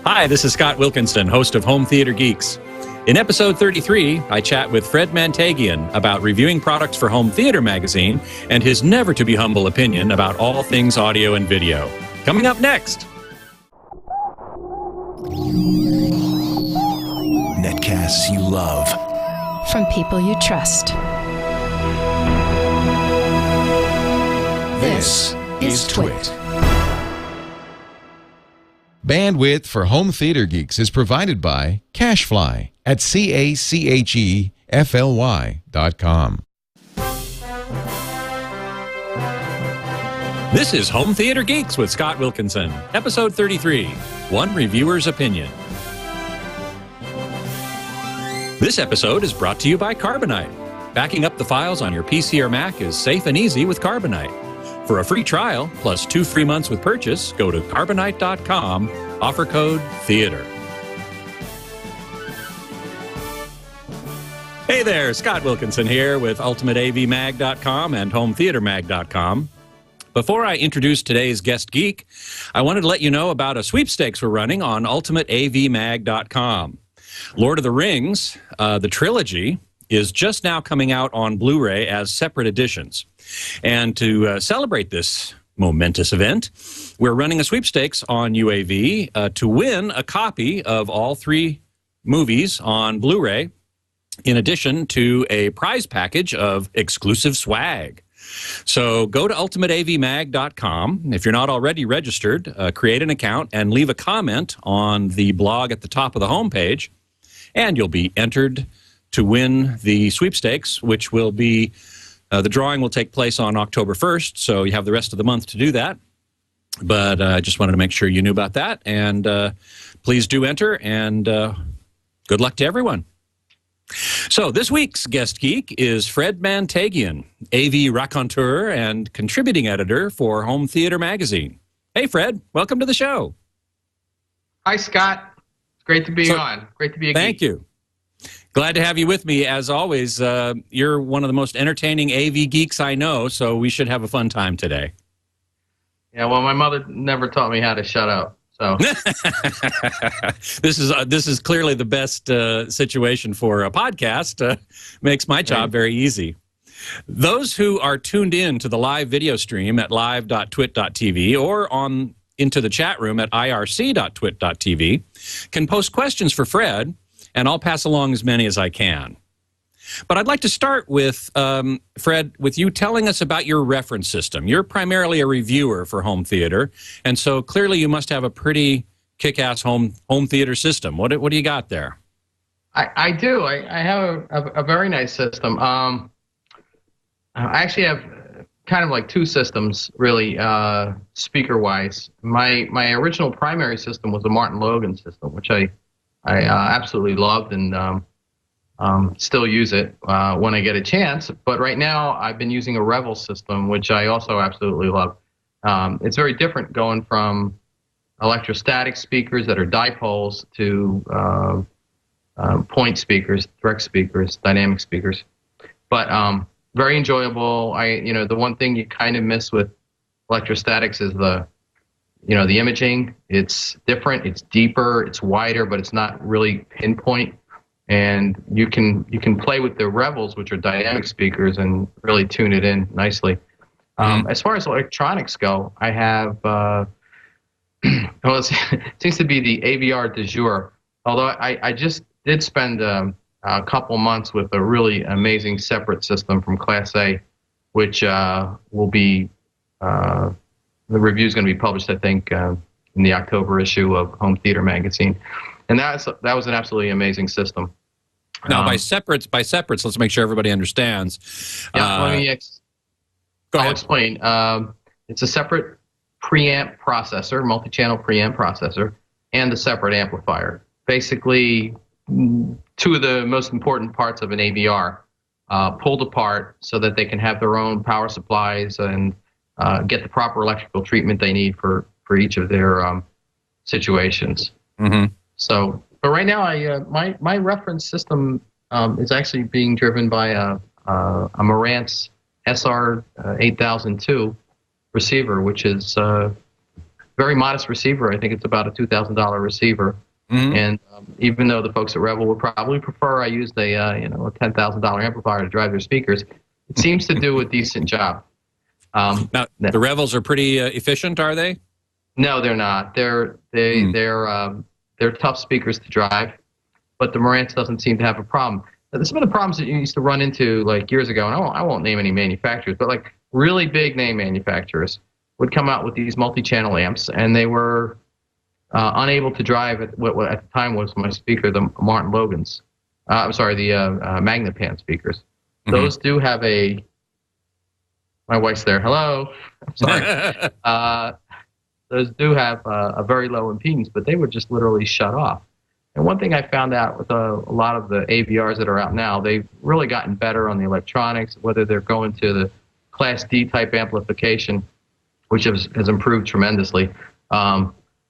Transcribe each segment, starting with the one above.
Hi, this is Scott Wilkinson, host of Home Theater Geeks. In episode 33, I chat with Fred Manteghian about reviewing products for Home Theater magazine and his never-to-be-humble opinion about all things audio and video. Coming up next. Netcasts you love. From people you trust. This is Twit. Bandwidth for Home Theater Geeks is provided by CacheFly at CacheFly.com. This is Home Theater Geeks with Scott Wilkinson, episode 33, One Reviewer's Opinion. This episode is brought to you by Carbonite. Backing up the files on your PC or Mac is safe and easy with Carbonite. For a free trial, plus 2 free months with purchase, go to Carbonite.com, offer code THEATER. Hey there, Scott Wilkinson here with UltimateAVMag.com and HomeTheaterMag.com. Before I introduce today's guest geek, I wanted to let you know about a sweepstakes we're running on UltimateAVMag.com. Lord of the Rings, the trilogy, is just now coming out on Blu-ray as separate editions. And to celebrate this momentous event, we're running a sweepstakes on UAV to win a copy of all 3 movies on Blu-ray, in addition to a prize package of exclusive swag. So go to ultimateavmag.com. If you're not already registered, create an account and leave a comment on the blog at the top of the homepage, and you'll be entered to win the sweepstakes, which will be, the drawing will take place on October 1st, so you have the rest of the month to do that. But I just wanted to make sure you knew about that, and please do enter, and good luck to everyone. So this week's guest geek is Fred Manteghian, AV raconteur and contributing editor for Home Theater magazine. Hey, Fred, welcome to the show. Hi, Scott. It's great to be on. Great to be a geek. Thank you. Glad to have you with me, as always. You're one of the most entertaining AV geeks I know, so we should have a fun time today. Yeah, well, my mother never taught me how to shut up, so. This is clearly the best situation for a podcast. Makes my job very easy. Those who are tuned in to the live video stream at live.twit.tv or into the chat room at irc.twit.tv can post questions for Fred, and I'll pass along as many as I can. But I'd like to start with, Fred, with you telling us about your reference system. You're primarily a reviewer for home theater, and so clearly you must have a pretty kick-ass home theater system. What do you got there? I do. I have a very nice system. I actually have kind of like 2 systems, really, speaker-wise. My original primary system was a Martin Logan system, which I absolutely loved and still use it when I get a chance. But right now, I've been using a Revel system, which I also absolutely love. It's very different going from electrostatic speakers that are dipoles to point speakers, direct speakers, dynamic speakers. But very enjoyable. The one thing you kind of miss with electrostatics is the imaging. It's different, it's deeper, it's wider, but it's not really pinpoint. And you can play with the Revels, which are dynamic speakers, and really tune it in nicely. As far as electronics go, I have, well, it seems to be the AVR du jour, although I just did spend a couple months with a really amazing separate system from Class A, which will be, the review is going to be published, I think, in the October issue of Home Theater magazine. And that was an absolutely amazing system. Now, by separates, let's make sure everybody understands. Yeah, I'll explain. It's a separate preamp processor, multi-channel preamp processor, and the separate amplifier. Basically, 2 of the most important parts of an AVR pulled apart so that they can have their own power supplies and get the proper electrical treatment they need for each of their situations. Mm-hmm. So, but right now, my reference system is actually being driven by a Marantz SR 8002 receiver, which is very modest receiver. I think it's about a $2,000 receiver. And even though the folks at Rebel would probably prefer I used a a $10,000 amplifier to drive their speakers, it seems to do a decent job. Now, the Revels are pretty efficient, are they? No, they're not. They're tough speakers to drive, but the Marantz doesn't seem to have a problem. Now, some of the problems that you used to run into like years ago, and I won't name any manufacturers, but like really big name manufacturers would come out with these multi-channel amps, and they were unable to drive at what at the time was my speaker, the Martin Logans. I'm sorry, the Magnapan speakers. Those do have a. My wife's there. Hello. I'm sorry. Those do have a very low impedance, but they would just literally shut off. And one thing I found out with a lot of the AVRs that are out now, they've really gotten better on the electronics, whether they're going to the Class D type amplification, which has improved tremendously,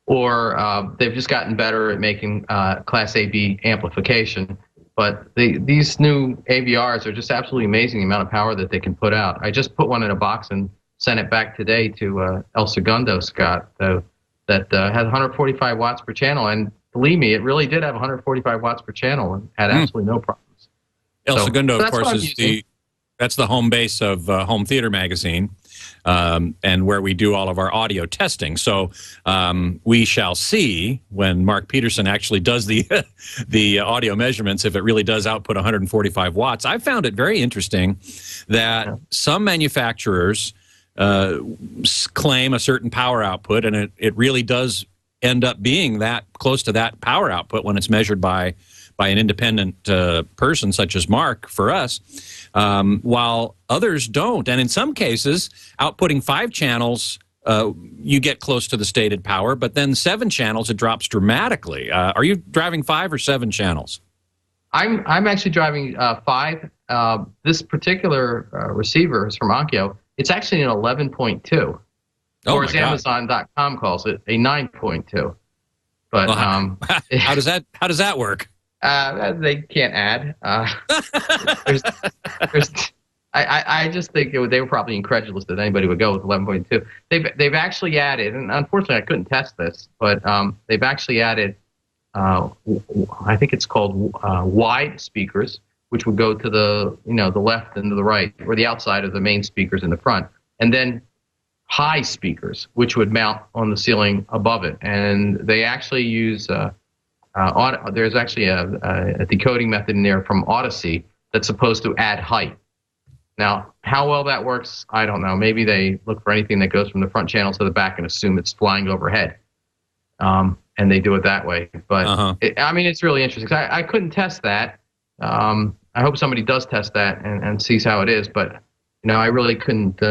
or they've just gotten better at making Class AB amplification. But these new AVRs are just absolutely amazing, the amount of power that they can put out. I just put one in a box and sent it back today to El Segundo, Scott, that has 145 watts per channel. And believe me, it really did have 145 watts per channel and had absolutely no problems. El Segundo, of course, is that's the home base of Home Theater Magazine, and where we do all of our audio testing. So we shall see when Mark Peterson actually does the the audio measurements if it really does output 145 watts. I found it very interesting that some manufacturers claim a certain power output, and it really does end up being that close to that power output when it's measured by an independent person such as Mark for us, while others don't. And in some cases, outputting 5 channels, you get close to the stated power, but then 7 channels, it drops dramatically. Are you driving 5 or 7 channels? I'm actually driving 5. This particular receiver is from Onkyo. It's actually an 11.2. Or as Amazon.com calls it, a 9.2. But well, how does that work? They can't add. I just think they were probably incredulous that anybody would go with 11.2. They've actually added, and unfortunately I couldn't test this, but they've actually added, I think it's called wide speakers, which would go to the the left and to the right, or the outside of the main speakers in the front, and then high speakers, which would mount on the ceiling above it. And they actually use there's actually a decoding method in there from Odyssey that's supposed to add height. Now, how well that works, I don't know. Maybe they look for anything that goes from the front channel to the back and assume it's flying overhead, and they do it that way. But I mean, it's really interesting. I couldn't test that. I hope somebody does test that and sees how it is. But I really couldn't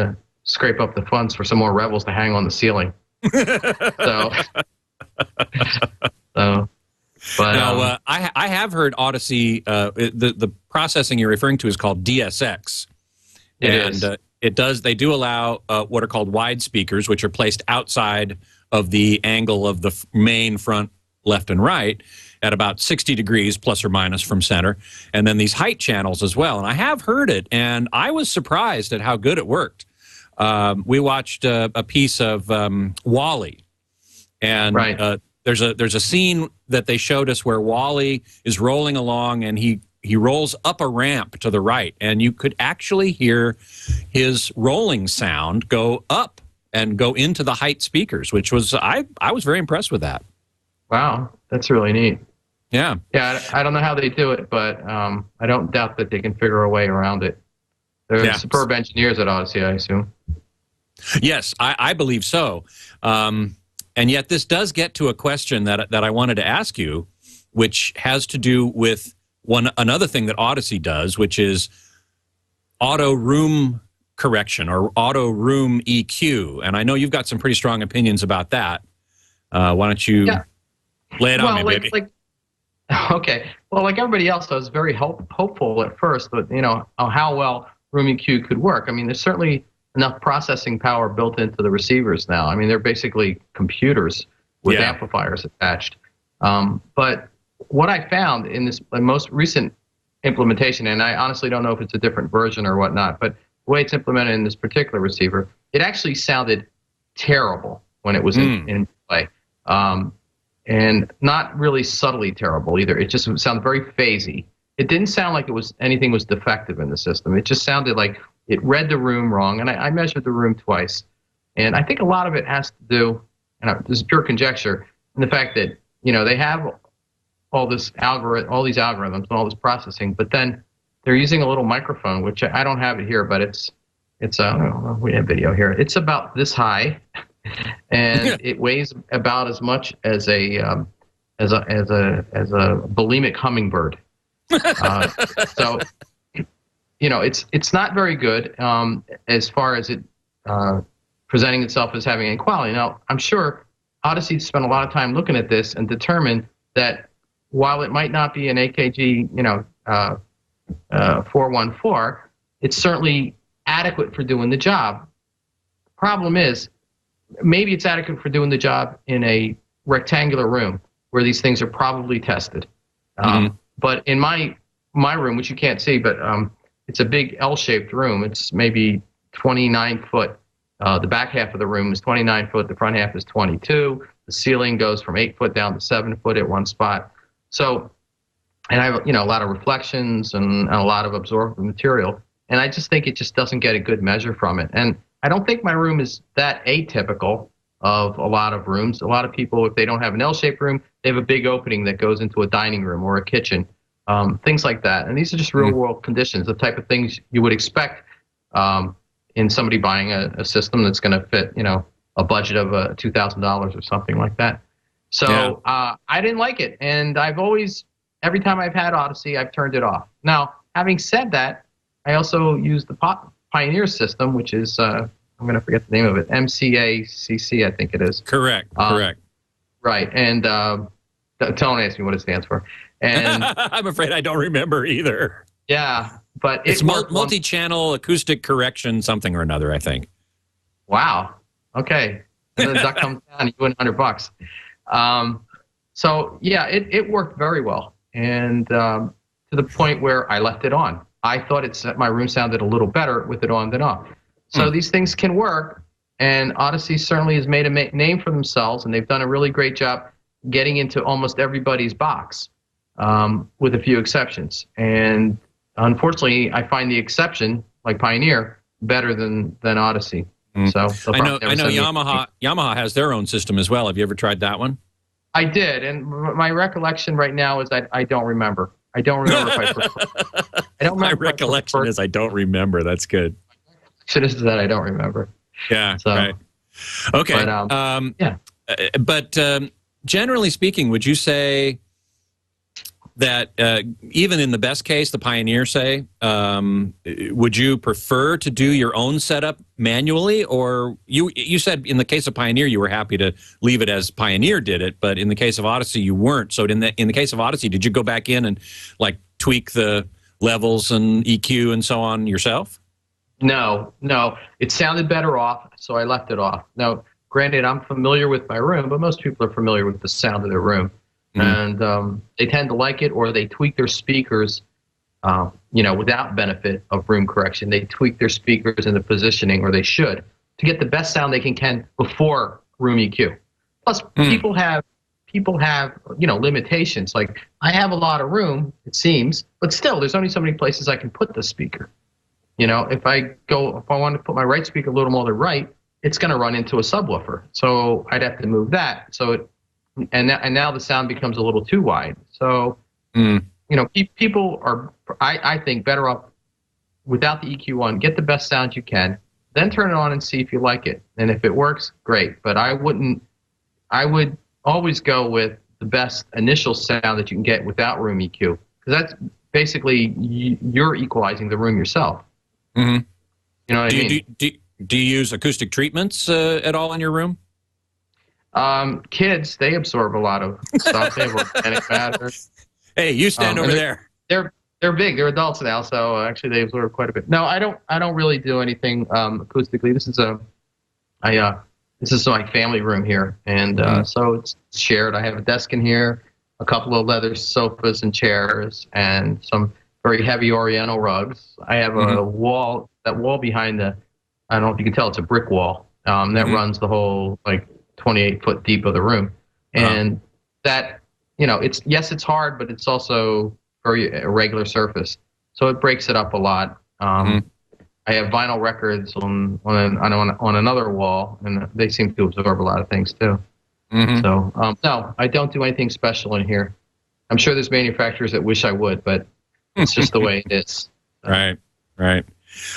scrape up the funds for some more Rebels to hang on the ceiling. But now, I have heard Odyssey. The processing you're referring to is called DSX, They do allow what are called wide speakers, which are placed outside of the angle of the main front left and right at about 60 degrees plus or minus from center, and then these height channels as well. And I have heard it, and I was surprised at how good it worked. We watched a piece of Wall-E, and there's a scene that they showed us where Wall-E is rolling along, and he rolls up a ramp to the right, and you could actually hear his rolling sound go up and go into the height speakers, which was I was very impressed with that. Wow, that's really neat. Yeah. I don't know how they do it, but I don't doubt that they can figure a way around it. They're superb engineers at Odyssey, I assume. Yes, I believe so. And yet this does get to a question that I wanted to ask you, which has to do with another thing that Odyssey does, which is auto room correction or auto room EQ. And I know you've got some pretty strong opinions about that. Why don't you lay it on me, baby? Okay. Well, like everybody else, I was very hopeful at first, but how well room EQ could work. I mean, there's certainly enough processing power built into the receivers now. I mean, they're basically computers with amplifiers attached. But what I found in this most recent implementation, and I honestly don't know if it's a different version or whatnot, but the way it's implemented in this particular receiver, it actually sounded terrible when it was in play. And not really subtly terrible either. It just sounded very phasey. It didn't sound like anything was defective in the system. It just sounded like it read the room wrong. And I measured the room twice. And I think a lot of it has to do, and this is pure conjecture, in the fact that, they have all these algorithms and all this processing, but then they're using a little microphone, which I don't have it here, but we have video here. It's about this high, and it weighs about as much as a bulimic hummingbird. So, it's not very good as far as it presenting itself as having any quality. Now, I'm sure Odyssey spent a lot of time looking at this and determined that while it might not be an AKG, 414, it's certainly adequate for doing the job. Problem is, maybe it's adequate for doing the job in a rectangular room where these things are probably tested. But in my room, which you can't see, but it's a big L-shaped room. It's maybe 29 foot. The back half of the room is 29 foot. The front half is 22. The ceiling goes from 8 foot down to 7 foot at one spot. So, and I have, a lot of reflections and a lot of absorbed material. And I just think it just doesn't get a good measure from it. And I don't think my room is that atypical of a lot of rooms. A lot of people, if they don't have an L-shaped room, they have a big opening that goes into a dining room or a kitchen, things like that. And these are just real world conditions, the type of things you would expect in somebody buying a system that's going to fit, a budget of $2,000 or something like that. So I didn't like it. And every time I've had Odyssey, I've turned it off. Now, having said that, I also use the Pioneer system, which is, I'm going to forget the name of it, MCACC, I think it is. Correct. Right. And don't ask me what it stands for. And I'm afraid I don't remember either. Yeah, but it's multi-channel acoustic correction, something or another, I think. Wow. Okay. And then the duck comes down, you win $100. So yeah, it worked very well, and to the point where I left it on. I thought my room sounded a little better with it on than off. So these things can work, and Odyssey certainly has made a name for themselves, and they've done a really great job getting into almost everybody's box, with a few exceptions. And unfortunately, I find the exception, like Pioneer, better than Odyssey. So I know Yamaha has their own system as well. Have you ever tried that one? I did, and my recollection right now is that I don't remember. I don't remember if I prefer. I don't remember. My recollection is I don't remember. That's good. So this is that I don't remember. Yeah. So, right. Okay. But, But generally speaking, would you say that even in the best case, the Pioneer, say, would you prefer to do your own setup manually, or you said in the case of Pioneer you were happy to leave it as Pioneer did it, but in the case of Odyssey you weren't. So in the case of Odyssey, did you go back in and like tweak the levels and EQ and so on yourself? No, it sounded better off, so I left it off. Now, granted, I'm familiar with my room, but most people are familiar with the sound of their room. And they tend to like it, or they tweak their speakers, without benefit of room correction. They tweak their speakers and the positioning, or they should, to get the best sound they can before room EQ. Plus, people have limitations. Like, I have a lot of room, it seems, but still, there's only so many places I can put the speaker. If I want to put my right speaker a little more to the right, it's going to run into a subwoofer. So I'd have to move that. So and now the sound becomes a little too wide. So, people are, I think, better off without the EQ on. Get the best sound you can, then turn it on and see if you like it. And if it works, great. But I would always go with the best initial sound that you can get without room EQ, because that's basically you're equalizing the room yourself. Mm-hmm. You know what I mean? Do you use acoustic treatments at all in your room? Kids, they absorb a lot of stuff. They have organic matter. Hey, you stand over there. They're big. They're adults now, so actually they absorb quite a bit. No, I don't really do anything acoustically. This is my family room here, and so it's shared. I have a desk in here, a couple of leather sofas and chairs, and some very heavy Oriental rugs. I have a wall. That wall behind I don't know if you can tell, it's a brick wall that runs the whole 28 foot deep of the room, and that it's hard, but it's also very a regular surface, so it breaks it up a lot. I have vinyl records on another wall, and they seem to absorb a lot of things too. So no, I don't do anything special in here. I'm sure there's manufacturers that wish I would, but it's just the way it is. Right.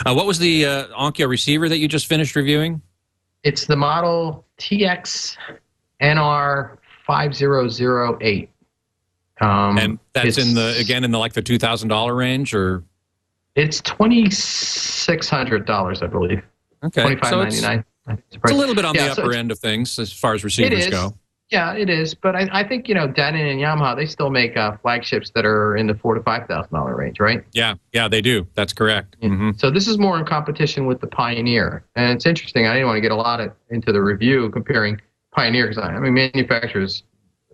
What was the Onkyo receiver that you just finished reviewing? It's the model TX NR5008. And that's in the $2,000 range, or it's $2,600, I believe. Okay, $2,599. It's a little bit on the upper end of things as far as receivers go. Yeah, it is. But I think Denon and Yamaha, they still make flagships that are in the $4,000 to $5,000 range, right? Yeah, they do. That's correct. So this is more in competition with the Pioneer, and it's interesting. I didn't want to get a lot into the review comparing Pioneer because I mean manufacturers,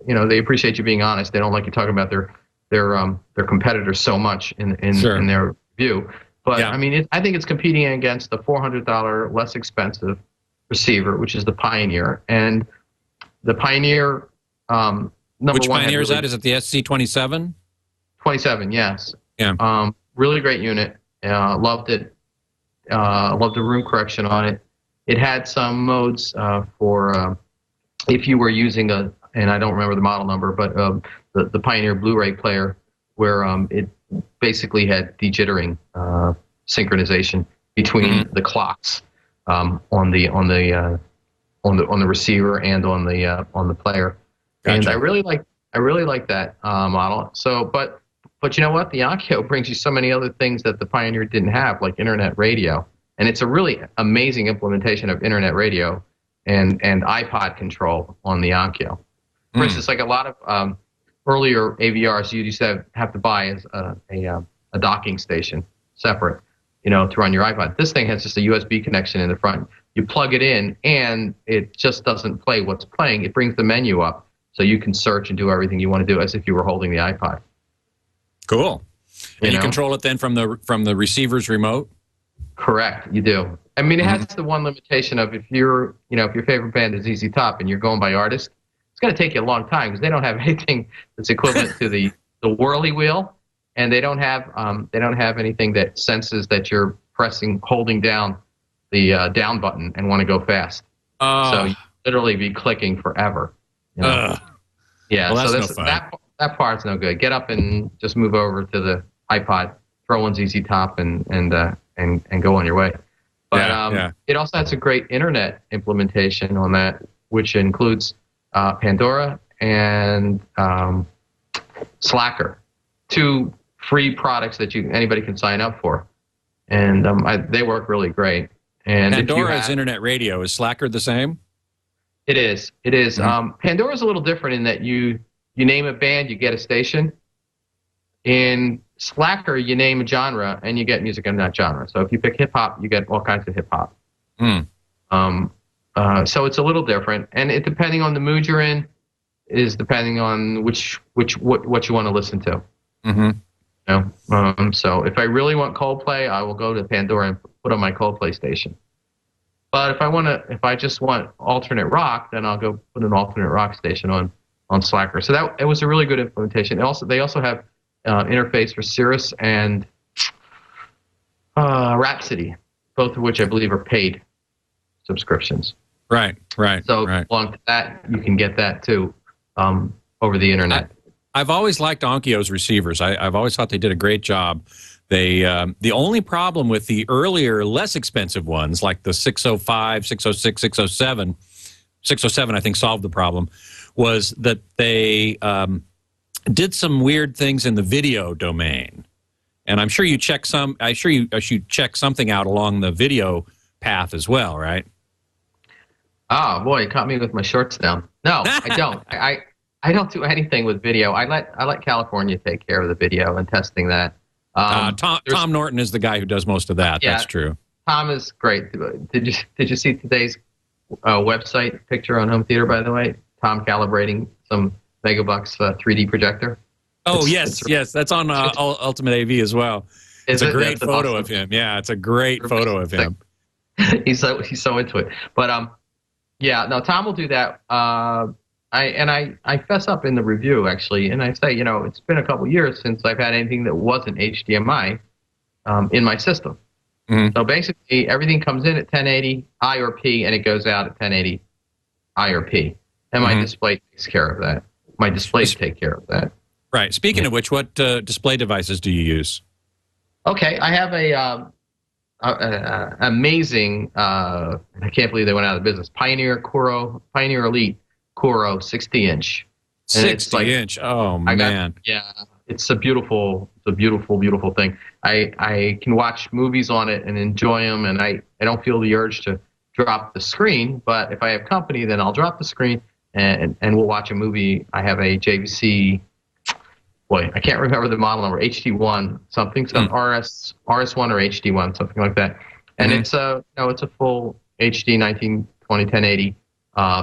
they appreciate you being honest. They don't like you talking about their competitors so much in their review. But I mean, I think it's competing against the $400 less expensive receiver, which is the Pioneer, and the Pioneer. Which Pioneer is that? Is it the SC27? 27, yes. Yeah. Really great unit. Loved it. Loved the room correction on it. It had some modes for if you were using and I don't remember the model number, but the Pioneer Blu-ray player, where it basically had dejittering synchronization between the clocks on the receiver and on the player. Gotcha. And I really like that model. So, but you know what? The Onkyo brings you so many other things that the Pioneer didn't have, like internet radio, and it's a really amazing implementation of internet radio and iPod control on the Onkyo. For instance, like a lot of earlier AVRs, you used to have to buy as a docking station separate, to run your iPod. This thing has just a USB connection in the front. You plug it in, and it just doesn't play what's playing. It brings the menu up, so you can search and do everything you want to do as if you were holding the iPod. Cool. And you control it then from the receiver's remote? Correct, you do. I mean, it has the one limitation of if your favorite band is ZZ Top and you're going by artist, it's going to take you a long time because they don't have anything that's equivalent to the whirly wheel, and they don't have anything that senses that you're holding down the down button and want to go fast. So you literally be clicking forever. Yeah, well, so that part's no good. Get up and just move over to the iPod, throw in ZZ Top, and go on your way. But it also has a great internet implementation on that, which includes Pandora and Slacker, two free products that anybody can sign up for, and they work really great. And Pandora's internet radio, is Slacker the same? It is. Pandora's a little different in that you name a band, you get a station. In Slacker, you name a genre, and you get music in that genre. So if you pick hip hop, you get all kinds of hip hop. So it's a little different, and it depending on the mood you're in, is depending on what you want to listen to. So if I really want Coldplay, I will go to Pandora and put on my Coldplay station. But if I just want alternate rock, then I'll go put an alternate rock station on Slacker. So it was a really good implementation. They also have interface for Cirrus and Rhapsody, both of which I believe are paid subscriptions. Right. So along to that, you can get that too over the internet. I've always liked Onkyo's receivers. I've always thought they did a great job. They the only problem with the earlier, less expensive ones, like the 605, 606, 607, 607, I think solved the problem, was that they did some weird things in the video domain. And I'm sure you check check something out along the video path as well, right? Oh boy, you caught me with my shorts down. No, I don't. I don't do anything with video. I let California take care of the video and testing that. Tom Norton is the guy who does most of that. Yeah, that's true. Tom is great. Did you see today's website picture on home theater? By the way, Tom calibrating some Megabucks 3D projector. Oh yes, that's on Ultimate AV as well. It's a great photo of him. Yeah, it's a great photo of him. He's so into it. But Yeah, no, Tom will do that. I fess up in the review actually, and I say, it's been a couple years since I've had anything that wasn't HDMI in my system. Mm-hmm. So basically, everything comes in at 1080 I or P, and it goes out at 1080 I or P. And my display takes care of that. My displays take care of that. Right. Speaking of which, what display devices do you use? Okay, I have a amazing. I can't believe they went out of business. Pioneer Elite Kuro 60-inch. 60-inch. Oh man. Yeah, it's a beautiful thing. I can watch movies on it and enjoy them, and I don't feel the urge to drop the screen. But if I have company, then I'll drop the screen and we'll watch a movie. I have a JVC. Boy, I can't remember the model number. HD1 something, some RS1 or HD1, something like that. And it's a full HD 1920 1080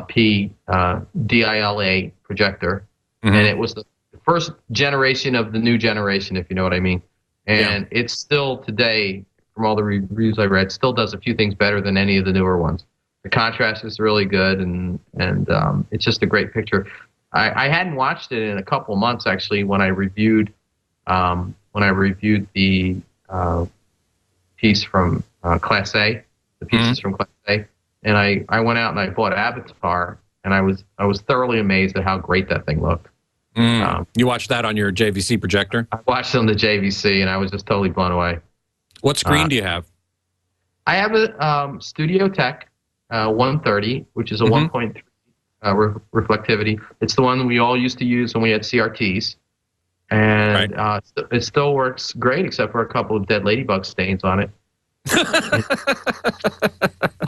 P DILA projector, and it was the first generation of the new generation, if you know what I mean. And it's still today, from all the reviews I read, still does a few things better than any of the newer ones. The contrast is really good, and it's just a great picture. I hadn't watched it in a couple of months actually when I reviewed the piece from Class A, the pieces from Class A, and I went out and I bought Avatar, and I was thoroughly amazed at how great that thing looked. You watched that on your JVC projector? I watched it on the JVC, and I was just totally blown away. What screen do you have? I have a Studio Tech 130, which is a 1.3 reflectivity. It's the one we all used to use when we had CRTs, and it still works great, except for a couple of dead ladybug stains on it.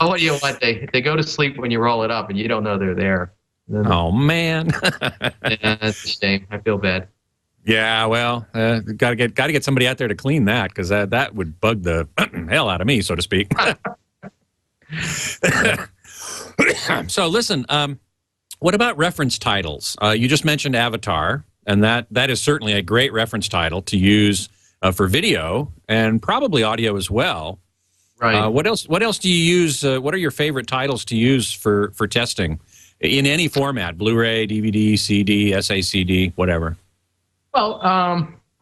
Oh, you know what? They go to sleep when you roll it up, and you don't know they're there. Oh man. Yeah, that's a shame. I feel bad. Yeah, well, gotta get somebody out there to clean that, because that would bug the hell out of me, so to speak. So listen, what about reference titles? You just mentioned Avatar, and that is certainly a great reference title to use for video and probably audio as well. Right. What else do you use? What are your favorite titles to use for testing in any format? Blu-ray, DVD, CD, SACD, whatever. Well,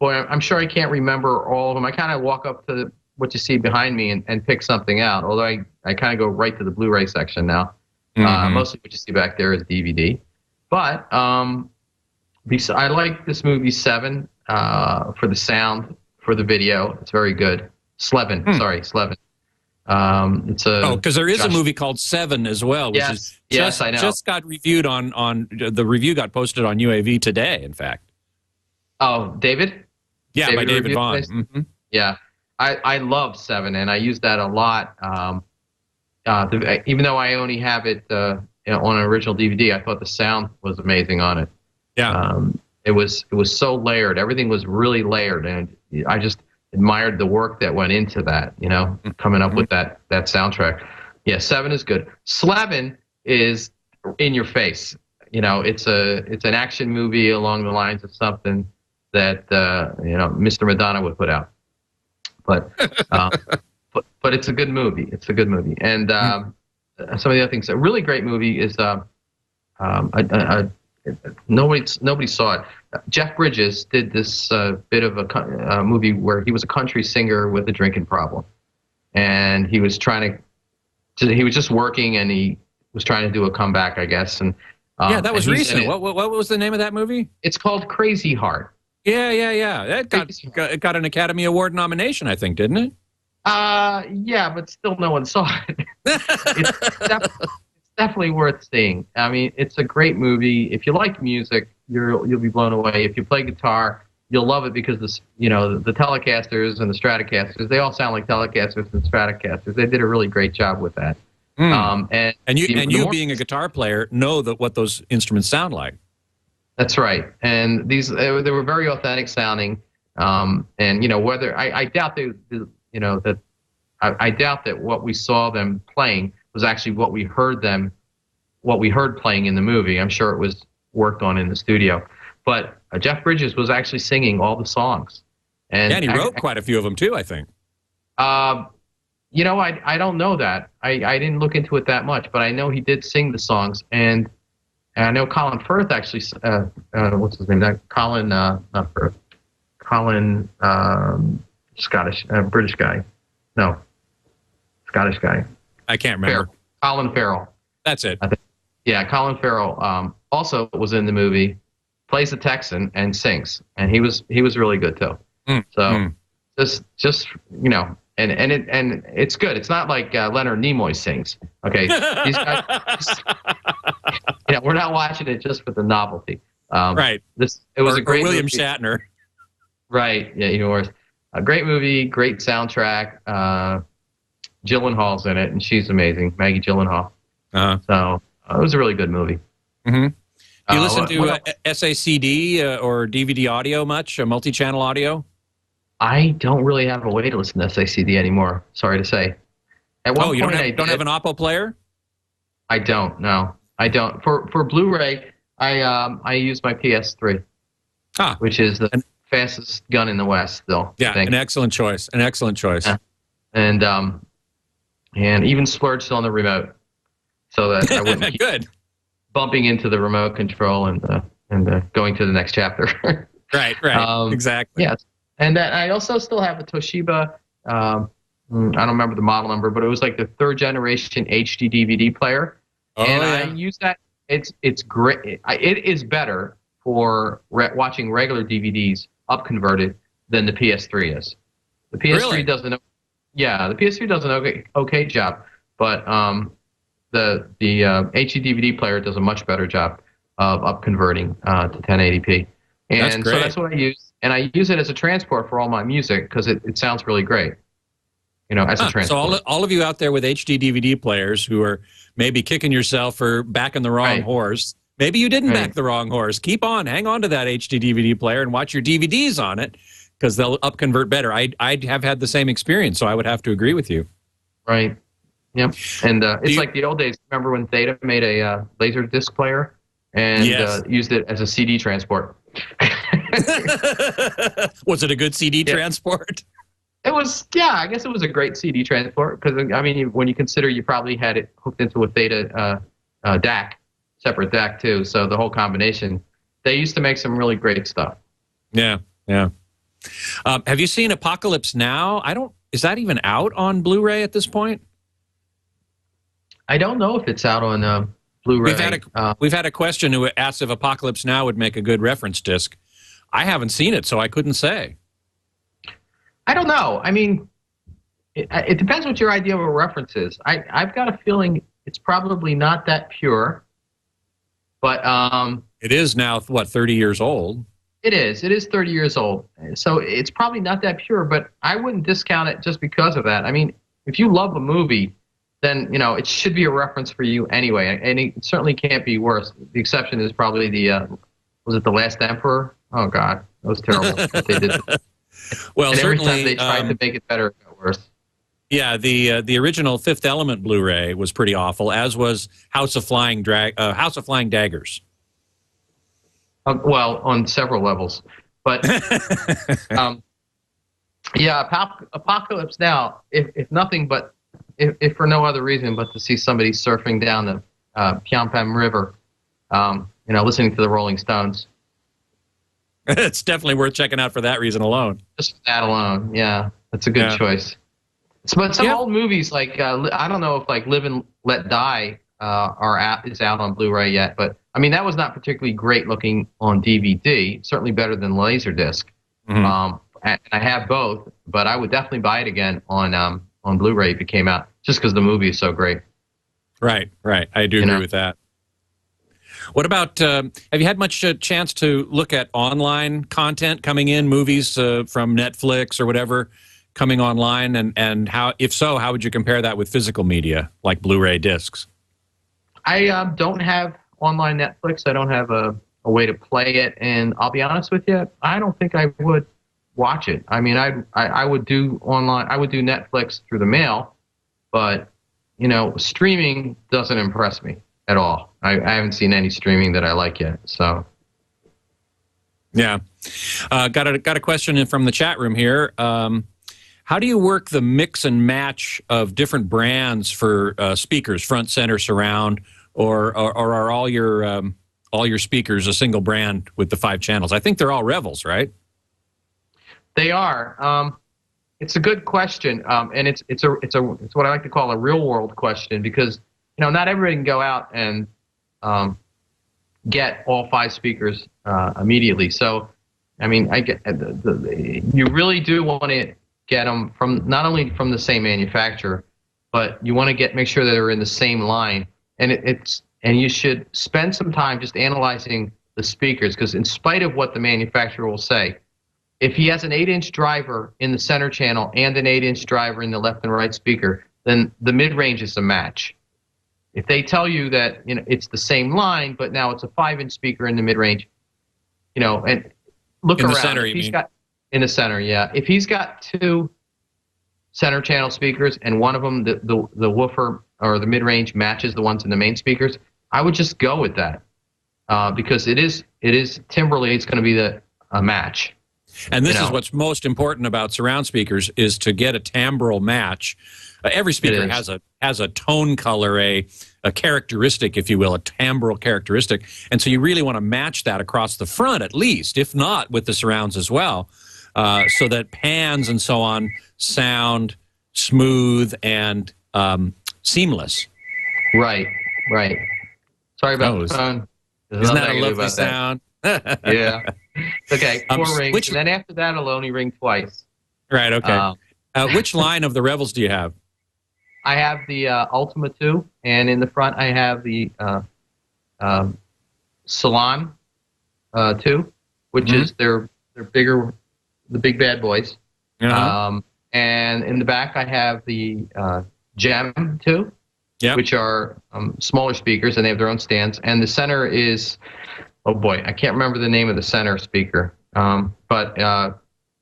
boy, I'm sure I can't remember all of them. I kind of walk up to what you see behind me and pick something out, although I kind of go right to the Blu-ray section now. Mostly what you see back there is DVD. But I like this movie Seven for the sound, for the video. It's very good. Slevin. It's because there is a movie called Seven as well, which I know. Just got reviewed on the review got posted on UAV today, in fact. Oh, David? Yeah, by David Vaughn. Yeah, I love Seven, and I use that a lot. Even though I only have it on an original DVD, I thought the sound was amazing on it. Yeah, it was so layered. Everything was really layered, and I just admired the work that went into that. Coming up with that soundtrack. Yeah, Seven is good. Slevin is in your face. It's an action movie along the lines of something that Mr. Madonna would put out. But but it's a good movie. It's a good movie. And some of the other things. A really great movie is nobody saw it. Jeff Bridges did this bit of a movie where he was a country singer with a drinking problem, and he was he was just working, and he was trying to do a comeback, I guess. And yeah, that was recent. What was the name of that movie? It's called Crazy Heart. Yeah. It got an Academy Award nomination, I think, didn't it? Yeah, but still no one saw it. It's definitely worth seeing. I mean, it's a great movie. If you like music, you'll be blown away. If you play guitar, you'll love it because the Telecasters and the Stratocasters, they all sound like Telecasters and Stratocasters. They did a really great job with that. And you being a guitar player know what those instruments sound like. That's right. And they were very authentic sounding. And whether I doubt I doubt that what we saw them playing was actually what we heard playing in the movie. I'm sure it was worked on in the studio. But Jeff Bridges was actually singing all the songs. And he wrote quite a few of them too, I think. I don't know that. I didn't look into it that much, but I know he did sing the songs, and I know Colin Firth actually. What's his name? Colin, not Firth. Colin, Scottish, British guy. No, Scottish guy. I can't remember. Colin Farrell. That's it. I think. Yeah, Colin Farrell also was in the movie, plays the Texan and sings, and he was really good too. Just and it's good. It's not like Leonard Nimoy sings. Okay, these guys, we're not watching it just for the novelty. Right. It was a great William movie. Shatner. Right. Yeah, yours. A great movie, great soundtrack. Gyllenhaal's in it, and she's amazing, Maggie Gyllenhaal. So it was a really good movie. Mm-hmm. Do you listen to SACD or DVD audio much? Multi-channel audio? I don't really have a way to listen to SACD anymore. Sorry to say. At one you point, don't have an Oppo player? I don't. No, I don't. For Blu-ray, I use my PS3, which is the fastest gun in the West. Still, yeah, an excellent choice. An excellent choice. Yeah. And even splurged on the remote, so that I wouldn't keep good bumping into the remote control and going to the next chapter. Right. Exactly. Yes. And I also still have a Toshiba, I don't remember the model number, but it was like the 3rd generation HD DVD player. I use that. It's great. It is better for watching regular DVDs upconverted than the PS3 is. The PS3 doesn't. Yeah, the PS3 does an okay job, but the HD DVD player does a much better job of upconverting to 1080p. And so that's what I use. And I use it as a transport for all my music because it sounds really great. As a transport. So all of you out there with HD DVD players who are maybe kicking yourself for backing the wrong horse, maybe you didn't back the wrong horse. Keep on, hang on to that HD DVD player and watch your DVDs on it because they'll upconvert better. I have had the same experience, so I would have to agree with you. Right. Yep. And it's like the old days. Remember when Theta made a laser disc player and used it as a CD transport? Was it a good CD transport? It was, I guess it was a great CD transport because, I mean, when you consider you probably had it hooked into a Theta DAC, separate DAC too, so the whole combination. They used to make some really great stuff. Yeah. Have you seen Apocalypse Now? Is that even out on Blu-ray at this point? I don't know if it's out on Blu-ray. We've had a question who asked if Apocalypse Now would make a good reference disc. I haven't seen it, so I couldn't say. I don't know. I mean, it depends what your idea of a reference is. I've got a feeling it's probably not that pure, but it is now 30 years old. It is 30 years old, so it's probably not that pure. But I wouldn't discount it just because of that. I mean, if you love a movie, then it should be a reference for you anyway, and it certainly can't be worse. The exception is probably was it The Last Emperor? Oh God, that was terrible what they did. Well, and certainly every time they tried to make it better, it got worse. Yeah, the original Fifth Element Blu-ray was pretty awful, as was House of Flying Daggers. Well, on several levels, but Apocalypse Now. If nothing but, if for no other reason but to see somebody surfing down the Pyeongpam River, listening to the Rolling Stones. It's definitely worth checking out for that reason alone. Just that alone, yeah, that's a good choice. But some old movies, like I don't know if like Live and Let Die is out on Blu-ray yet, but I mean that was not particularly great looking on DVD. Certainly better than Laserdisc. Mm-hmm. And I have both, but I would definitely buy it again on Blu-ray if it came out, just because the movie is so great. Right. I do agree with that. What about, have you had much chance to look at online content coming in, movies from Netflix or whatever coming online? And how, if so, how would you compare that with physical media like Blu-ray discs? I don't have online Netflix. I don't have a way to play it. And I'll be honest with you, I don't think I would watch it. I mean, I would do online. I would do Netflix through the mail, but, streaming doesn't impress me at all. I haven't seen any streaming that I like yet. So, yeah, got a question in from the chat room here. how do you work the mix and match of different brands for speakers, front, center, surround, or are all your speakers a single brand with the 5 channels? I think they're all Revels, right? They are. It's a good question, and it's what I like to call a real world question, because not everybody can go out and get all 5 speakers immediately. So, I mean, you really do want to get them from not only from the same manufacturer, but you want to make sure that they're in the same line, and and you should spend some time just analyzing the speakers, because in spite of what the manufacturer will say, if he has an 8-inch driver in the center channel and an 8-inch driver in the left and right speaker, then the mid-range is a match. If they tell you that it's the same line, but now it's a 5-inch speaker in the mid-range, and look in around. The center, if he's got in the center, yeah. If he's got 2 center channel speakers and one of them, the woofer or the mid-range matches the ones in the main speakers, I would just go with that, because it is timbrally, it's going to be a match. And this is what's most important about surround speakers, is to get a timbral match. Every speaker has a tone color, a characteristic, if you will, a timbral characteristic. And so you really want to match that across the front at least, if not with the surrounds as well, so that pans and so on sound smooth and seamless. Right. Sorry about the phone. Isn't that a lovely sound? Yeah. Okay, 4 rings, and then after that, it'll only ring twice. Right, okay. Which line of the Revels do you have? I have the Ultima 2, and in the front, I have the Salon 2, which is their bigger, the big bad boys. And in the back, I have the Gem 2, which are smaller speakers, and they have their own stands. And the center is, oh boy, I can't remember the name of the center speaker, but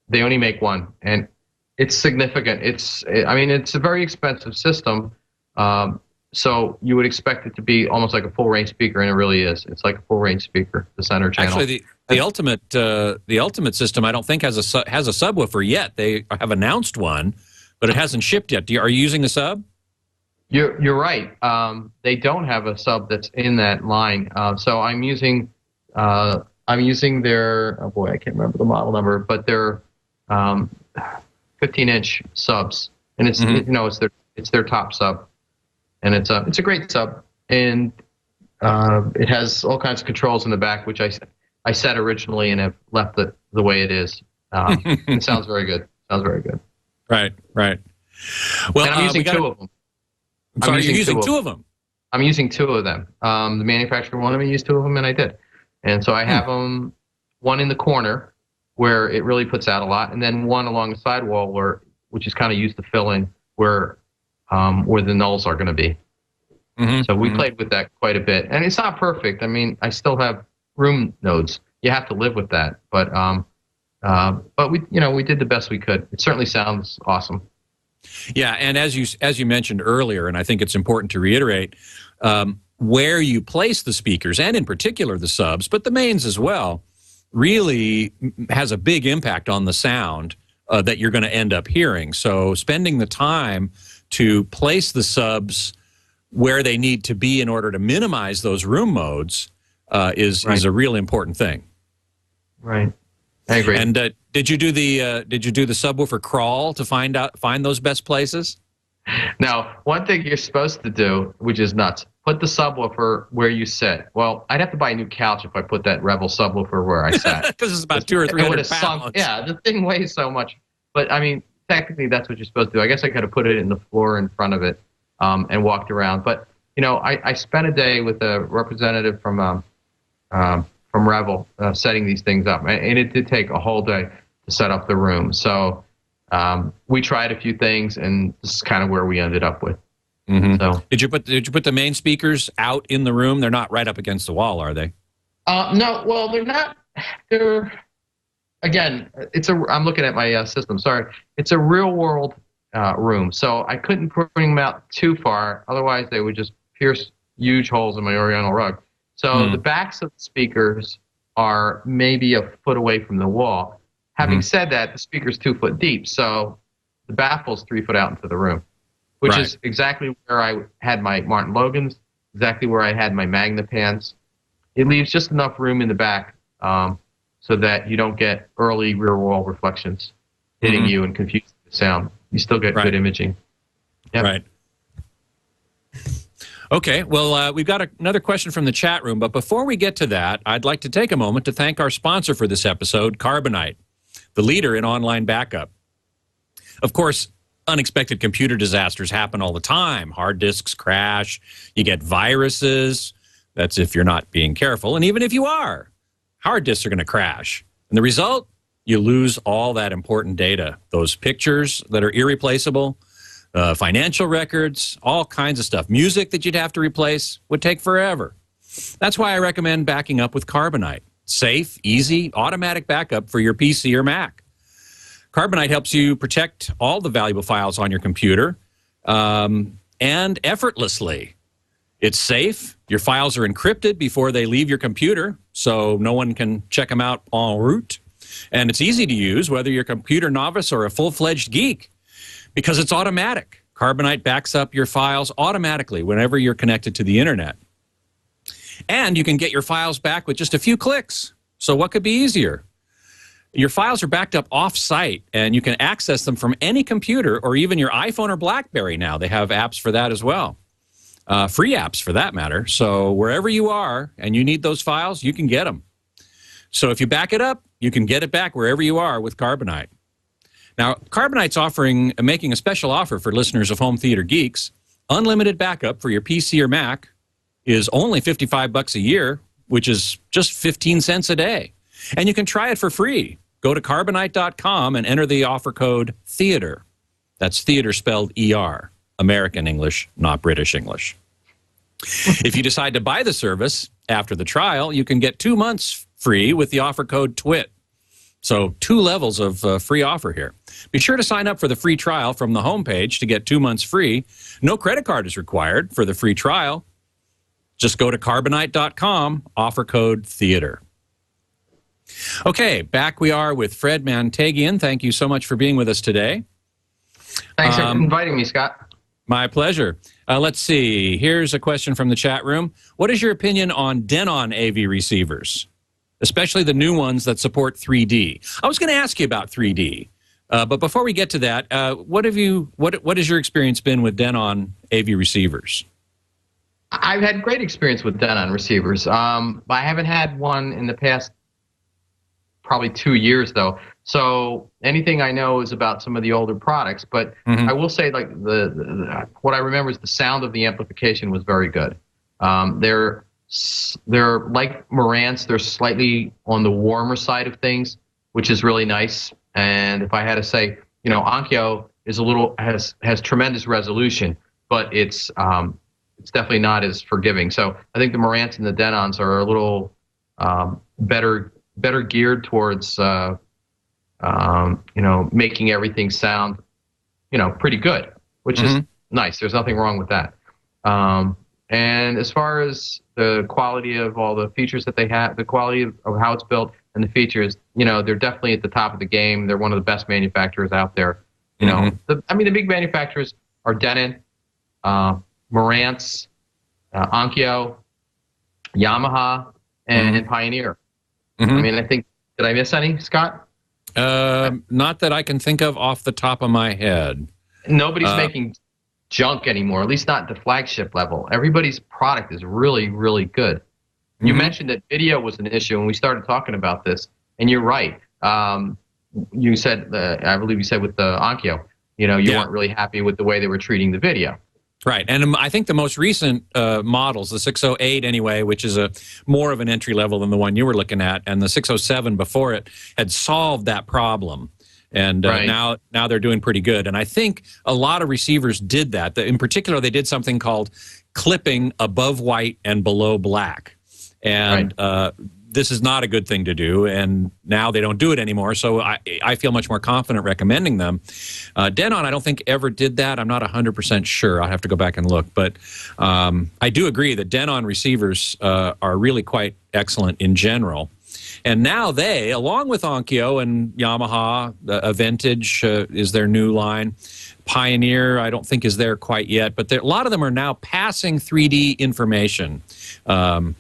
they only make one, and it's significant. It's a very expensive system, so you would expect it to be almost like a full range speaker, and it really is. It's like a full range speaker, the center channel. Actually, the Ultimate system, I don't think has a subwoofer yet. They have announced one, but it hasn't shipped yet. Are you using the sub? You're right. They don't have a sub that's in that line, so I'm using their, oh boy, I can't remember the model number, but they're 15-inch subs, and it's it's their top sub, and it's a great sub, and it has all kinds of controls in the back, which I set originally and have left it the way it is. It sounds very good. Right. Well, and I'm using 2 of them. You're using 2 of them. I'm using 2 of them. The manufacturer wanted me to use 2 of them, and I did. And so I have them, one in the corner where it really puts out a lot, and then one along the sidewall which is kind of used to fill in where the nulls are going to be. So we played with that quite a bit, and it's not perfect. I mean, I still have room nodes. You have to live with that, but we did the best we could. It certainly sounds awesome. Yeah, and as you mentioned earlier, and I think it's important to reiterate, where you place the speakers, and in particular the subs, but the mains as well, really has a big impact on the sound that you're going to end up hearing. So spending the time to place the subs where they need to be in order to minimize those room modes is a real important thing. Right, I agree. And did you do the subwoofer crawl to find those best places? Now, one thing you're supposed to do, which is nuts, put the subwoofer where you sit. Well, I'd have to buy a new couch if I put that Revel subwoofer where I sat. Because it's about 200 or 300 pounds. Yeah, the thing weighs so much. But, I mean, technically that's what you're supposed to do. I guess I could have put it in the floor in front of it and walked around. But, I spent a day with a representative from Revel setting these things up. And it did take a whole day to set up the room. So we tried a few things, and this is kind of where we ended up with. So did you put the main speakers out in the room? They're not right up against the wall, are they? No. Well, they're not. They're, again, I'm looking at my system. Sorry, it's a real world room, so I couldn't bring them out too far. Otherwise, they would just pierce huge holes in my Oriental rug. So the backs of the speakers are maybe a foot away from the wall. Having said that, the speaker's 2 foot deep, so the baffle's 3 foot out into the room, which is exactly where I had my Martin Logans, exactly where I had my Magnapans. It leaves just enough room in the back so that you don't get early rear wall reflections hitting you and confusing the sound. You still get good imaging. Yep. Right. Okay, well, we've got another question from the chat room, but before we get to that, I'd like to take a moment to thank our sponsor for this episode, Carbonite, the leader in online backup. Of course, unexpected computer disasters happen all the time. Hard disks crash, you get viruses. That's if you're not being careful. And even if you are, hard disks are going to crash. And the result, you lose all that important data, those pictures that are irreplaceable, financial records, all kinds of stuff. Music that you'd have to replace would take forever. That's why I recommend backing up with Carbonite. Safe, easy, automatic backup for your PC or Mac. Carbonite helps you protect all the valuable files on your computer and effortlessly. It's safe. Your files are encrypted before they leave your computer, so no one can check them out en route. And it's easy to use, whether you're a computer novice or a full-fledged geek, because it's automatic. Carbonite backs up your files automatically whenever you're connected to the internet. And you can get your files back with just a few clicks. So what could be easier? Your files are backed up off-site, and you can access them from any computer or even your iPhone or BlackBerry now. They have apps for that as well. Free apps for that matter. So wherever you are and you need those files, you can get them. So if you back it up, you can get it back wherever you are with Carbonite. Now, Carbonite's making a special offer for listeners of Home Theater Geeks. Unlimited backup for your PC or Mac is only $55 a year, which is just 15 cents a day. And you can try it for free. Go to Carbonite.com and enter the offer code THEATRE. That's theater spelled ER. American English, not British English. If you decide to buy the service after the trial, you can get 2 months free with the offer code TWIT. So 2 levels of free offer here. Be sure to sign up for the free trial from the homepage to get 2 months free. No credit card is required for the free trial. Just go to Carbonite.com, offer code THEATRE. Okay, back we are with Fred Manteghian. Thank you so much for being with us today. Thanks for inviting me, Scott. My pleasure. Let's see. Here's a question from the chat room. What is your opinion on Denon AV receivers, especially the new ones that support 3D? I was going to ask you about 3D, but before we get to that, what has your experience been with Denon AV receivers? I've had great experience with Denon receivers. I haven't had one in the past probably 2 years though. So anything I know is about some of the older products, but I will say like what I remember is the sound of the amplification was very good. They're like Marantz, they're slightly on the warmer side of things, which is really nice. And if I had to say, you know, Onkyo is has tremendous resolution, but it's definitely not as forgiving. So I think the Marantz and the Denons are a little better geared towards you know, making everything sound, you know, pretty good, which is nice. There's nothing wrong with that. And as far as the quality of all the features that they have, the quality of how it's built and the features, you know, they're definitely at the top of the game. They're one of the best manufacturers out there. You know, the big manufacturers are Denon, Marantz, Onkyo, Yamaha, and Pioneer. I mean, I think, did I miss any, Scott? Not that I can think of off the top of my head. Nobody's making junk anymore, at least not at the flagship level. Everybody's product is really, really good. You mentioned that video was an issue, and we started talking about this, and you're right. You said, I believe you said with the Onkyo, you know, you weren't really happy with the way they were treating the video. Right, and I think the most recent models, the 608 anyway, which is more of an entry level than the one you were looking at, and the 607 before it had solved that problem. And now they're doing pretty good. And I think a lot of receivers did that. In particular, they did something called clipping above white and below black. And this is not a good thing to do, and now they don't do it anymore, so I feel much more confident recommending them. Denon, I don't think ever did that. I'm not 100% sure. I'll have to go back and look. But I do agree that Denon receivers are really quite excellent in general. And now they, along with Onkyo and Yamaha, Vintage is their new line. Pioneer, I don't think is there quite yet, but a lot of them are now passing 3D information. And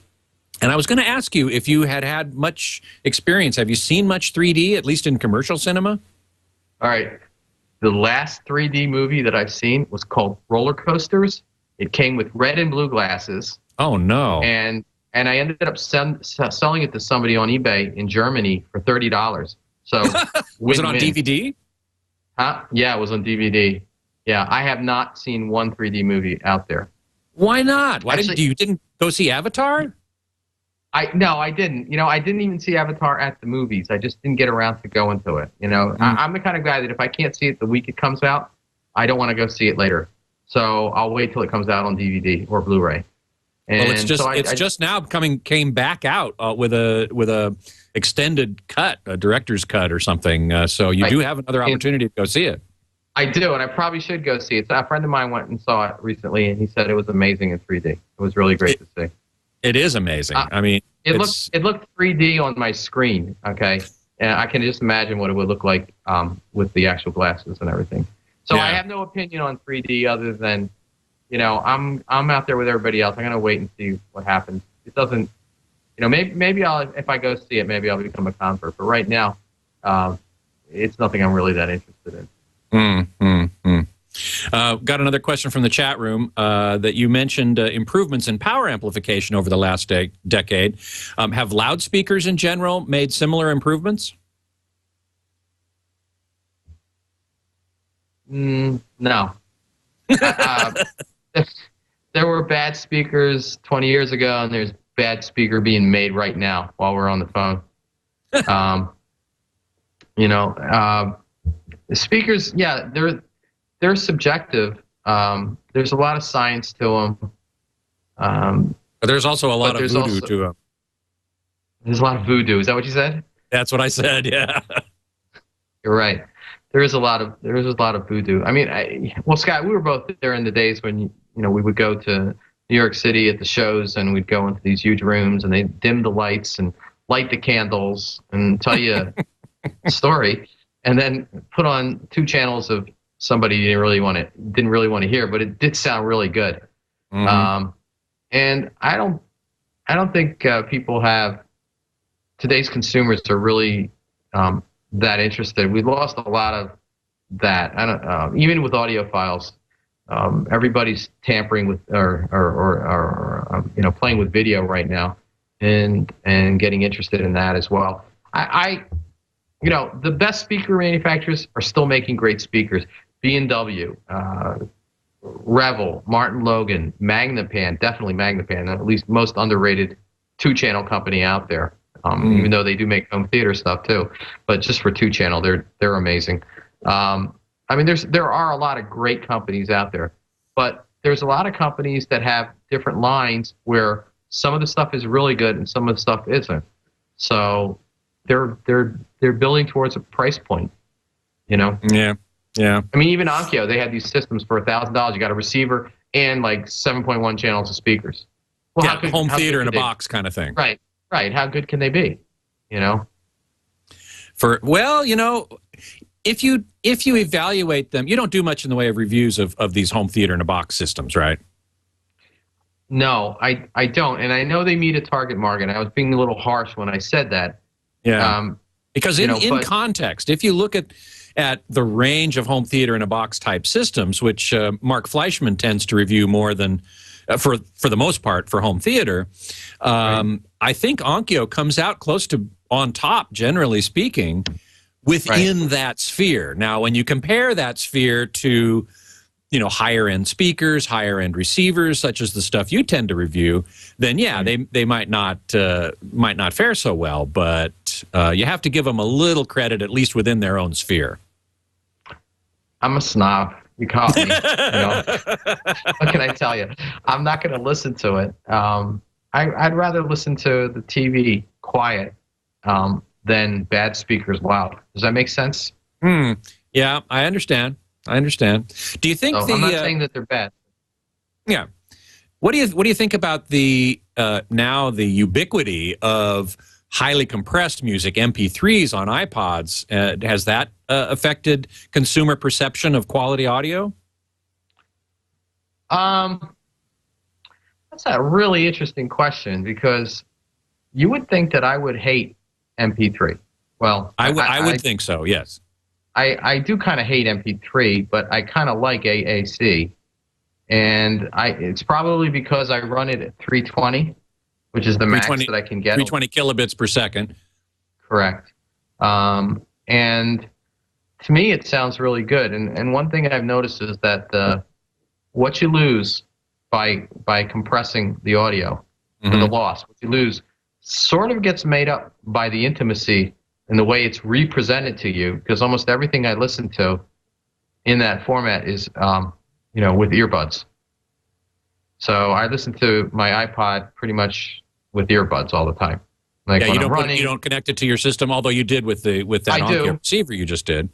I was going to ask you if you had much experience. Have you seen much 3D, at least in commercial cinema? All right. The last 3D movie that I've seen was called Roller Coasters. It came with red and blue glasses. Oh, no. And I ended up selling it to somebody on eBay in Germany for $30. So was it on DVD? Huh? Yeah, it was on DVD. Yeah, I have not seen one 3D movie out there. Why not? Why Actually, you didn't go see Avatar? No, I didn't. You know, I didn't even see Avatar at the movies. I just didn't get around to going to it. You know, I'm the kind of guy that if I can't see it the week it comes out, I don't want to go see it later. So I'll wait till it comes out on DVD or Blu-ray. And well, it's just now came back out with a extended cut, a director's cut or something. So you do have another opportunity to go see it. I do, and I probably should go see it. So a friend of mine went and saw it recently, and he said it was amazing in 3D. It was really great to see. It is amazing. I mean, it looked 3D on my screen. Okay, and I can just imagine what it would look like with the actual glasses and everything. So I have no opinion on 3D other than, you know, I'm out there with everybody else. I'm gonna wait and see what happens. It doesn't, you know, maybe I'll, if I go see it, maybe I'll become a convert. But right now, it's nothing I'm really that interested in. Got another question from the chat room that you mentioned improvements in power amplification over the last decade. Have loudspeakers in general made similar improvements? No. There were bad speakers 20 years ago, and there's bad speaker being made right now while we're on the phone. You know, the speakers, yeah, they're subjective. There's a lot of science to them. But there's also a lot of voodoo to them. There's a lot of voodoo. Is that what you said? That's what I said. Yeah. You're right. There is a lot of voodoo. I mean, well, Scott, we were both there in the days when you know we would go to New York City at the shows, and we'd go into these huge rooms, and they'd dim the lights and light the candles and tell you a story, and then put on 2 channels of somebody you didn't really want to hear, but it did sound really good. And I don't think people have, today's consumers are really that interested. We lost a lot of that. I don't even with audiophiles. Everybody's tampering with or you know, playing with video right now, and getting interested in that as well. You know, the best speaker manufacturers are still making great speakers. B&W, Revel, Martin Logan, Magnapan, definitely Magnapan, at least most underrated 2-channel company out there. Even though they do make home theater stuff too, but just for 2-channel, they're amazing. I mean, there are a lot of great companies out there, but there's a lot of companies that have different lines where some of the stuff is really good and some of the stuff isn't. So they're building towards a price point, you know. Yeah. I mean, even Onkyo, they had these systems for $1,000. You got a receiver and like 7.1 channels of speakers. Well, yeah, home theater in a box kind of thing. Right. How good can they be? You know. Well, you know, if you evaluate them, you don't do much in the way of reviews of these home theater in a box systems, right? No, I don't, and I know they meet a target market. I was being a little harsh when I said that. Yeah. Because in context, if you look at the range of home theater in a box type systems, which Mark Fleischman tends to review more than for the most part for home theater, I think Onkyo comes out close to on top, generally speaking, within that sphere. Now, when you compare that sphere to, you know, higher end speakers, higher end receivers, such as the stuff you tend to review, then they might not fare so well. But you have to give them a little credit, at least within their own sphere. I'm a snob. You caught me. You know? What can I tell you? I'm not going to listen to it. I'd rather listen to the TV quiet than bad speakers loud. Does that make sense? Yeah, I understand. Do you think I'm not saying that they're bad. Yeah. What do you think about the now the ubiquity of highly compressed music, MP3s on iPods. Has that affected consumer perception of quality audio? That's a really interesting question, because you would think that I would hate MP3. Well, I would think so, yes. I do kind of hate MP3, but I kind of like AAC. And it's probably because I run it at 320, which is the max that I can get. 320 kilobits per second. Correct. And to me, it sounds really good. And one thing I've noticed is that what you lose by compressing the audio, or the loss, what you lose sort of gets made up by the intimacy and the way it's represented to you, because almost everything I listen to in that format is, with earbuds. So I listen to my iPod pretty much with earbuds all the time. Like when I'm running, you don't connect it to your system, although you did with that on-air receiver you just did.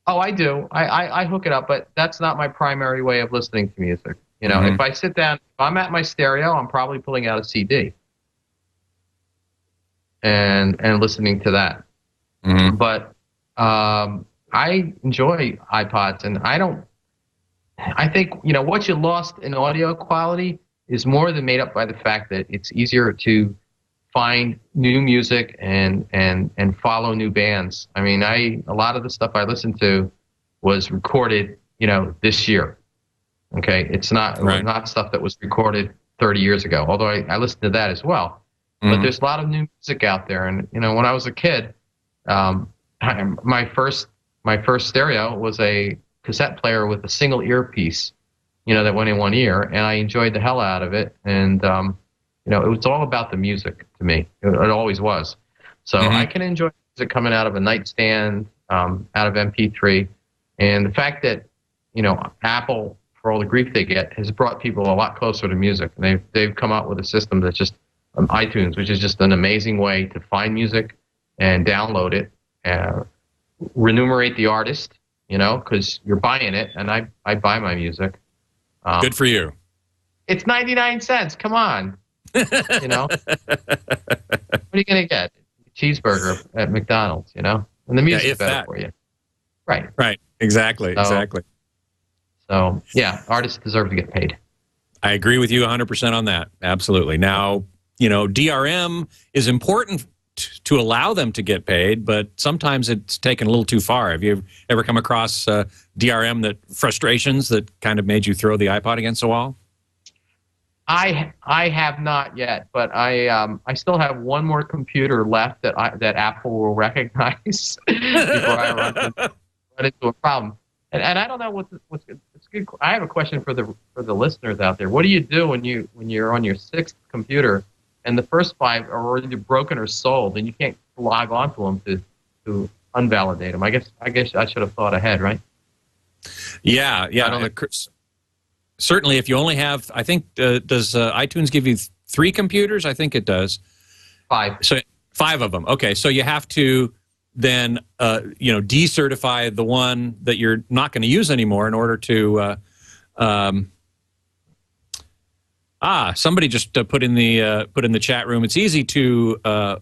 Oh, I do. I hook it up, but that's not my primary way of listening to music. If I sit down, if I'm at my stereo, I'm probably pulling out a CD and listening to that. But I enjoy iPods, and I think what you lost in audio quality is more than made up by the fact that it's easier to find new music and follow new bands. I mean, a lot of the stuff I listened to was recorded, this year. Okay, it's not stuff that was recorded 30 years ago. Although I listened to that as well. But there's a lot of new music out there, and when I was a kid, my first stereo was a cassette player with a single earpiece, that went in one ear, and I enjoyed the hell out of it. And it was all about the music to me. It always was. So I can enjoy music coming out of a nightstand, out of MP3, and the fact that Apple, for all the grief they get, has brought people a lot closer to music. And they've come out with a system that's just iTunes, which is just an amazing way to find music and download it, remunerate the artist, because you're buying it, and I buy my music. Good for you. It's 99 cents. Come on. What are you going to get? A cheeseburger at McDonald's, and the music's better for you. Right. Right. Exactly. So, yeah, artists deserve to get paid. I agree with you 100% on that. Absolutely. Now, DRM is important to allow them to get paid, but sometimes it's taken a little too far. Have you ever come across DRM frustrations that kind of made you throw the iPod against the wall? I have not yet, but I still have one more computer left that Apple will recognize before I run into a problem. And I don't know what's good. It's good. I have a question for the listeners out there. What do you do when you're on your sixth computer and the first five are already broken or sold, and you can't log onto them to unvalidate them? I guess I should have thought ahead, right? Yeah. Certainly, if you only have, I think, does iTunes give you 3 computers? I think it does. 5. So 5 of them. Okay, so you have to then, decertify the one that you're not going to use anymore in order to. Somebody just put in the chat room. It's easy to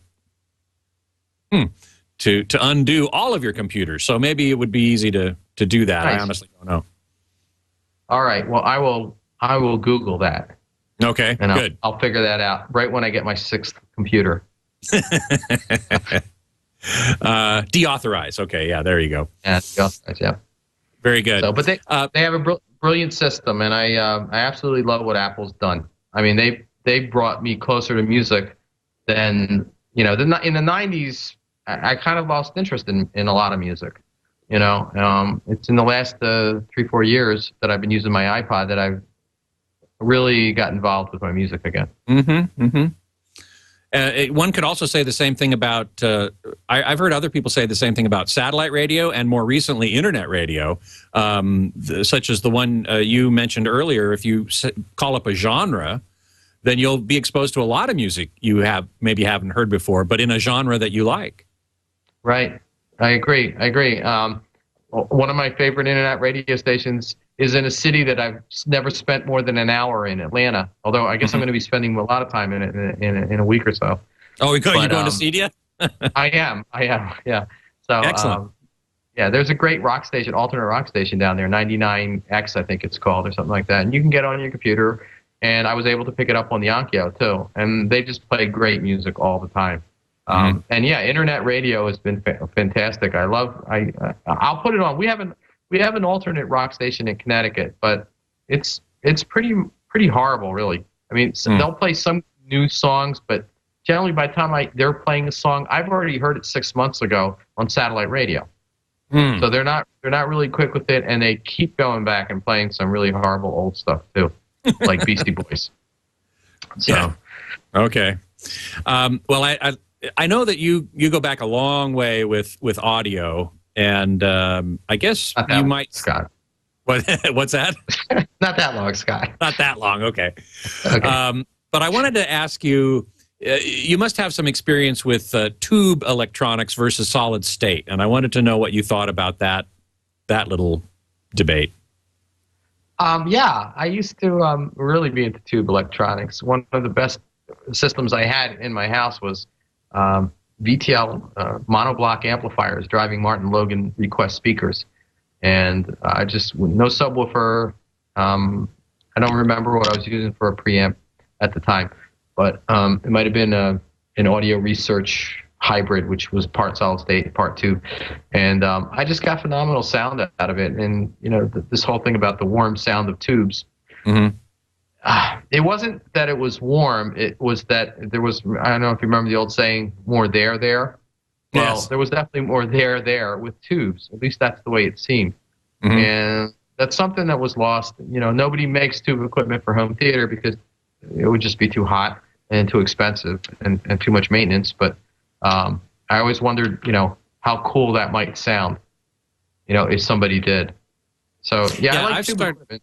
undo all of your computers. So maybe it would be easy to do that. Nice. I honestly don't know. All right. Well, I will Google that. Okay. And good. I'll figure that out right when I get my 6th computer. Deauthorize. Okay. Yeah. There you go. Yeah. Deauthorize. Yeah. Very good. So, but they have a brilliant system, and I absolutely love what Apple's done. I mean, they brought me closer to music than in the 90s. I kind of lost interest in a lot of music. It's in the last 3-4 years that I've been using my iPod that I've really got involved with my music again. One could also say the same thing about, I've heard other people say the same thing about satellite radio and more recently internet radio, such as the one you mentioned earlier. If you call up a genre, then you'll be exposed to a lot of music you maybe haven't heard before, but in a genre that you like. Right. I agree. One of my favorite internet radio stations is in a city that I've never spent more than an hour in, Atlanta. Although I guess I'm going to be spending a lot of time in it in a week or so. Oh, you're going to Cedia? I am. Yeah. So, Excellent. yeah, there's a great rock station, alternate rock station down there, 99X, I think it's called, or something like that. And you can get on your computer, and I was able to pick it up on the Onkyo too. And they just play great music all the time. And yeah, internet radio has been fantastic. I'll put it on. We have an alternate rock station in Connecticut, but it's pretty horrible, really. I mean, they'll play some new songs, but generally by the time they're playing a song, I've already heard it 6 months ago on satellite radio. So they're not really quick with it, and they keep going back and playing some really horrible old stuff too, like Beastie Boys. So, yeah. Okay. Well, I know that you go back a long way with audio, and I guess you might. Scott. What's that? Not that long, Scott. Not that long. Okay. Okay. But I wanted to ask you. You must have some experience with tube electronics versus solid state, and I wanted to know what you thought about that little debate. Yeah, I used to really be into tube electronics. One of the best systems I had in my house was VTL monoblock amplifiers driving Martin Logan request speakers, and I just no subwoofer. I don't remember what I was using for a preamp at the time. But it might have been an audio research hybrid, which was part solid state, part tube. And I just got phenomenal sound out of it. And, this whole thing about the warm sound of tubes, it wasn't that it was warm. It was that there was, I don't know if you remember the old saying, more there. Well, Yes. There was definitely more there with tubes. At least that's the way it seemed. And that's something that was lost. Nobody makes tube equipment for home theater because it would just be too hot and too expensive and too much maintenance. But I always wondered, how cool that might sound, if somebody did. So, yeah, I like tube equipment.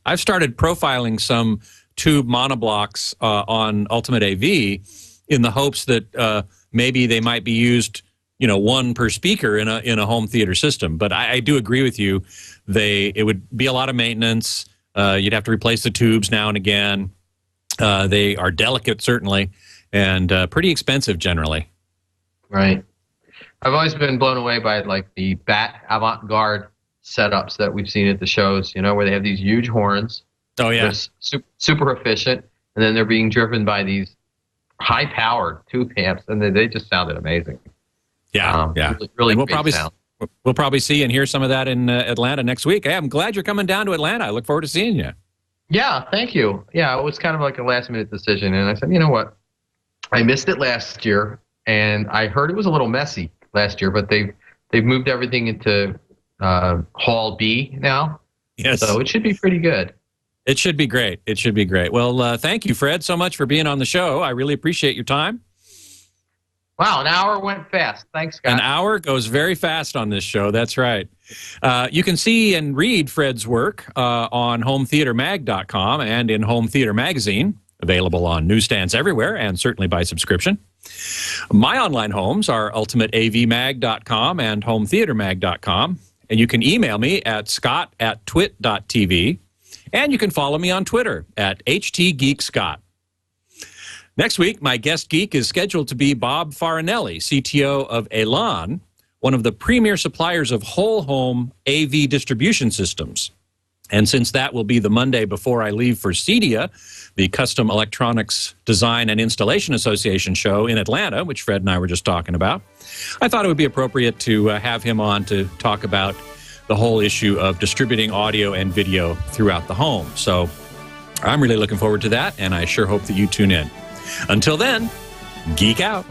I've started profiling some tube monoblocks on Ultimate AV in the hopes that maybe they might be used, one per speaker in a home theater system. But I do agree with you. It would be a lot of maintenance. You'd have to replace the tubes now and again. They are delicate, certainly, and pretty expensive generally. Right. I've always been blown away by the Bat avant-garde setups that we've seen at the shows, where they have these huge horns. Oh, yeah. They're super efficient, and then they're being driven by these high-powered tube amps, and they just sounded amazing. Yeah, yeah. Really we'll great sound. We'll probably see and hear some of that in Atlanta next week. Hey, I'm glad you're coming down to Atlanta. I look forward to seeing you. Yeah, thank you. Yeah, it was kind of like a last-minute decision, and I said, you know what? I missed it last year, and I heard it was a little messy last year, but they've moved everything into Hall B now. Yes. So it should be pretty good. It should be great. It should be great. Well, thank you, Fred, so much for being on the show. I really appreciate your time. Wow, an hour went fast. Thanks, Scott. An hour goes very fast on this show. That's right. You can see and read Fred's work on hometheatermag.com and in Home Theater Magazine, available on newsstands everywhere and certainly by subscription. My online homes are ultimateavmag.com and hometheatermag.com. And you can email me at scott@twit.tv. And you can follow me on Twitter at @HTGeekScott. Next week, my guest geek is scheduled to be Bob Farinelli, CTO of Elan, one of the premier suppliers of whole home AV distribution systems. And since that will be the Monday before I leave for CEDIA, the Custom Electronics Design and Installation Association show in Atlanta, which Fred and I were just talking about, I thought it would be appropriate to have him on to talk about the whole issue of distributing audio and video throughout the home. So I'm really looking forward to that, and I sure hope that you tune in. Until then, geek out.